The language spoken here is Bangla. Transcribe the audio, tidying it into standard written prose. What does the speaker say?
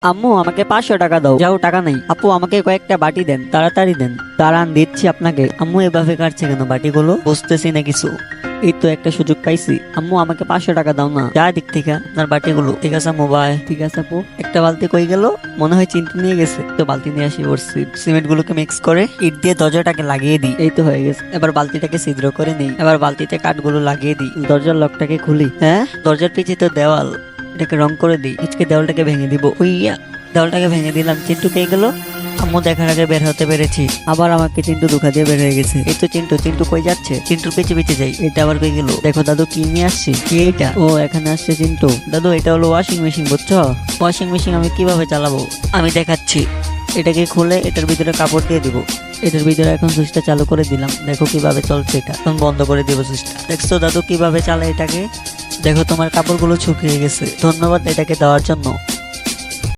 আম্মু আমাকে 500 টাকা দাও। যাও টাকা নেই। আপু আমাকে কয়েকটা বাটি দেন, তাড়াতাড়ি দেন। দাঁড়ান দিচ্ছি আপনাকে। আম্মু এভাবে কাটছে কেন বাটিগুলো, বুঝতেছি না কিছু। এই তো একটা সুযোগ পাইছি। আম্মু আমাকে 500 টাকা দাও না। যা দিক থেকে আপনার বাটিগুলো। ঠিক আছে মোবাইল। ঠিক আছে আপু। একটা বালতি কই গেল? মনে হয় চিন্টু নিয়ে গেছে। তো বালতি নিয়ে আসি পড়ছি। সিমেন্ট গুলোকে মিক্স করে ইট দিয়ে দরজাটাকে লাগিয়ে দিই। এই তো হয়ে গেছে। এবার বালতিটাকে ছিদ্র করে নেই। এবার বালতিতে কাঠগুলো লাগিয়ে দিই। দরজার লকটাকে খুলি। হ্যাঁ, দরজার পিছে তো দেওয়াল। এটাকে রং করে দিই। আজকে দেওয়ালটাকে ভেঙে দিব। উইয়া, দেওয়ালটাকে ভেঙে দিলাম। চিন্টু কে গেল? আম্মু দেখার আগে বের হতে পেরেছি। আবার আমাকে চিন্টু ধোকা দিয়ে বের হয়ে গেছে। এই তো চিন্টু। চিন্টু কই যাচ্ছে? চিন্টুর পিছে পিছে যাই। এটা আবার কই গেল? দেখো দাদু কি নিয়ে আসছি। কি এটা? ও এখানে আসছে চিন্টু। দাদু এটা হলো ওয়াশিং মেশিন, বুঝছো? ওয়াশিং মেশিন আমি কিভাবে চালাবো আমি দেখাচ্ছি। এটাকে খুলে এটার ভিতরে কাপড় দিয়ে দিব। এটার ভিতরে এখন সুইচটা চালু করে দিলাম। দেখো কিভাবে চলছে এটা। এখন বন্ধ করে দিব সুইচটা। দেখছো দাদু কিভাবে চালায় এটাকে? দেখো তোমার কাপড়গুলো শুকিয়ে গেছে। ধন্যবাদ এটাকে দেওয়ার জন্য।